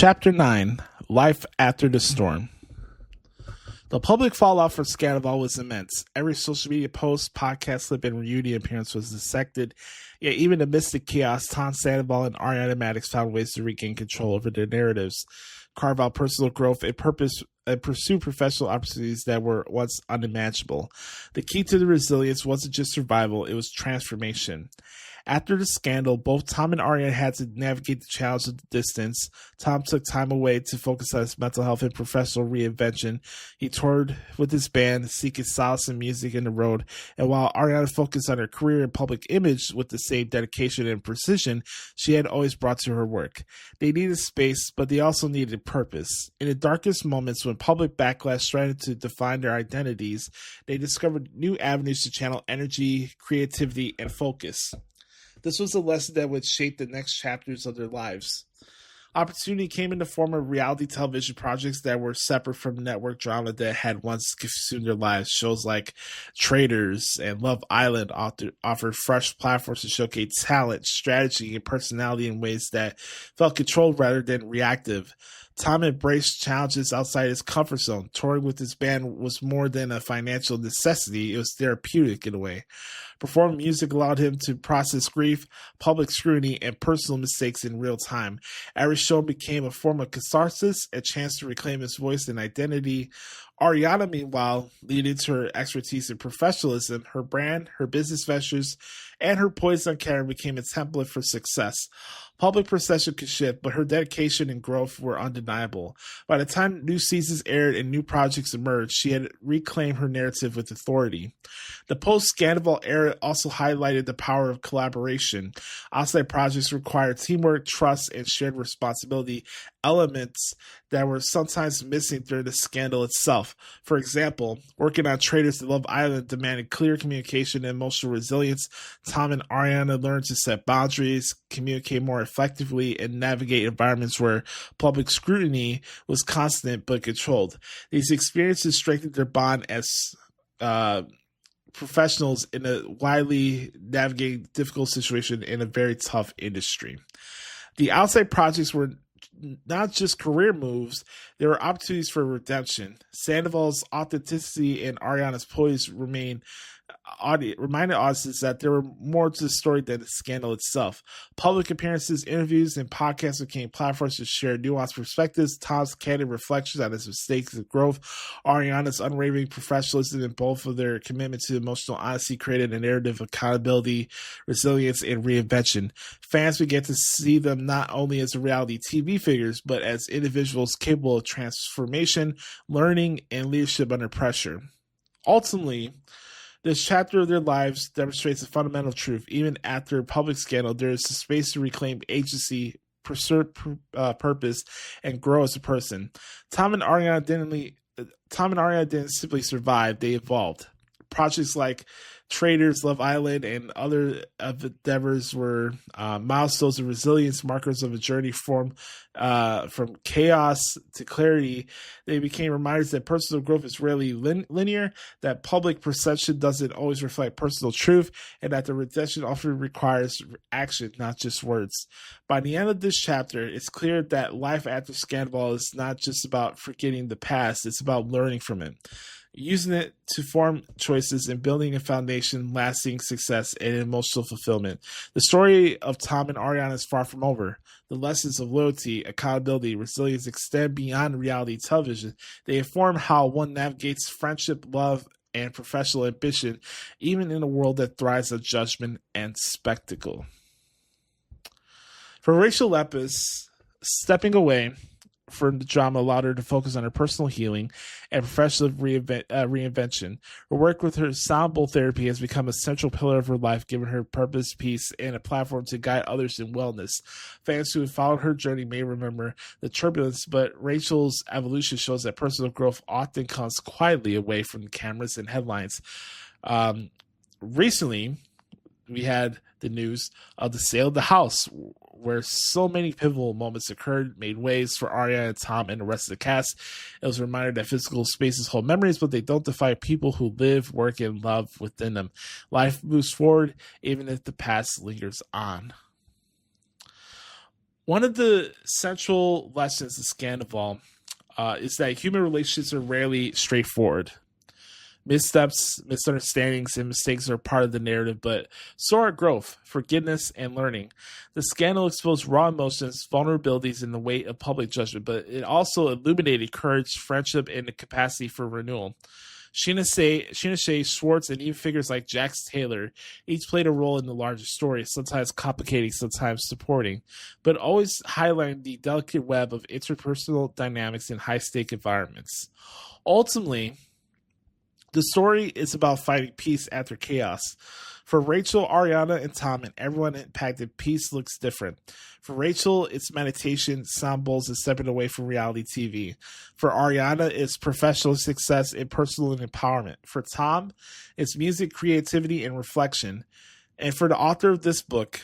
Chapter 9, Life After the Storm. The public fallout for Scandoval was immense. Every social media post, podcast clip, and reunion appearance was dissected. Yet even amidst the chaos, Tom Sandoval and Ariana Madix found ways to regain control over their narratives, carve out personal growth, and pursue professional opportunities that were once unimaginable. The key to the resilience wasn't just survival, it was transformation. After the scandal, both Tom and Ariana had to navigate the challenge of the distance. Tom took time away to focus on his mental health and professional reinvention. He toured with his band, seeking solace in music and the road. And while Ariana focused on her career and public image with the same dedication and precision she had always brought to her work. They needed space, but they also needed purpose. In the darkest moments when public backlash threatened to define their identities, they discovered new avenues to channel energy, creativity, and focus. This was a lesson that would shape the next chapters of their lives. Opportunity came in the form of reality television projects that were separate from network drama that had once consumed their lives. Shows like Traitors and Love Island offered fresh platforms to showcase talent, strategy, and personality in ways that felt controlled rather than reactive. Tom embraced challenges outside his comfort zone. Touring with his band was more than a financial necessity. It was therapeutic in a way. Performing music allowed him to process grief, public scrutiny, and personal mistakes in real time. Every show became a form of catharsis, a chance to reclaim his voice and identity. Ariana, meanwhile, leading to her expertise in professionalism, her brand, her business ventures, and her poise on camera became a template for success. Public perception could shift, but her dedication and growth were undeniable. By the time new seasons aired and new projects emerged, she had reclaimed her narrative with authority. The post-Scandoval era also highlighted the power of collaboration. Outside projects required teamwork, trust, and shared responsibility, elements that were sometimes missing during the scandal itself. For example, working on Traitors to Love Island demanded clear communication and emotional resilience. Tom and Ariana learned to set boundaries, communicate more effectively, and navigate environments where public scrutiny was constant but controlled. These experiences strengthened their bond as professionals in a widely navigating difficult situation in a very tough industry. The outside projects were not just career moves, there were opportunities for redemption. Sandoval's authenticity and Ariana's poise reminded audiences that there were more to the story than the scandal itself. Public appearances, interviews, and podcasts became platforms to share nuanced perspectives. Tom's candid reflections on his mistakes and growth, Ariana's unwavering professionalism, and both of their commitment to emotional honesty created a narrative of accountability, resilience, and reinvention. Fans began to see them not only as reality TV figures, but as individuals capable of transformation, learning, and leadership under pressure. Ultimately, this chapter of their lives demonstrates a fundamental truth. Even after public scandal, there is a space to reclaim agency, pursue purpose, and grow as a person. Tom and Ariana didn't simply survive; they evolved. Projects like Traitors, Love Island, and other endeavors were milestones of resilience, markers of a journey from chaos to clarity. They became reminders that personal growth is rarely linear, that public perception doesn't always reflect personal truth, and that the redemption often requires action, not just words. By the end of this chapter, it's clear that life after Scandoval is not just about forgetting the past, it's about learning from it, using it to form choices and building a foundation, lasting success, and emotional fulfillment. The story of Tom and Ariana is far from over. The lessons of loyalty, accountability, resilience extend beyond reality television. They inform how one navigates friendship, love, and professional ambition, even in a world that thrives on judgment and spectacle. For Rachel Leviss, stepping away from the drama allowed her to focus on her personal healing and professional reinvention. Her work with her sound bowl therapy has become a central pillar of her life, giving her purpose, peace, and a platform to guide others in wellness. Fans who have followed her journey may remember the turbulence, but Rachel's evolution shows that personal growth often comes quietly away from the cameras and headlines. Recently, we had the news of the sale of the house, where so many pivotal moments occurred, made ways for Ariana and Tom and the rest of the cast. It was a reminder that physical spaces hold memories, but they don't define people who live, work, and love within them. Life moves forward, even if the past lingers on. One of the central lessons of Scandoval is that human relationships are rarely straightforward. Missteps, misunderstandings, and mistakes are part of the narrative, but so are growth, forgiveness, and learning. The scandal exposed raw emotions, vulnerabilities, and the weight of public judgment, but it also illuminated courage, friendship, and the capacity for renewal. Sheena Shea, Schwartz, and even figures like Jax Taylor each played a role in the larger story, sometimes complicating, sometimes supporting, but always highlighting the delicate web of interpersonal dynamics in high-stake environments. Ultimately, the story is about finding peace after chaos. For Rachel, Ariana, and Tom, and everyone impacted, peace looks different. For Rachel, it's meditation, sound bowls, and stepping away from reality TV. For Ariana, it's professional success and personal empowerment. For Tom, it's music, creativity, and reflection. And for the author of this book,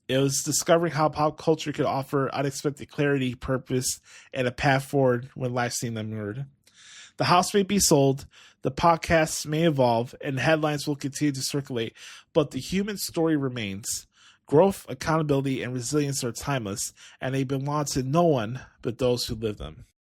it was discovering how pop culture could offer unexpected clarity, purpose, and a path forward when life seemed unmoored. The house may be sold, the podcasts may evolve, and headlines will continue to circulate, but the human story remains. Growth, accountability, and resilience are timeless, and they belong to no one but those who live them.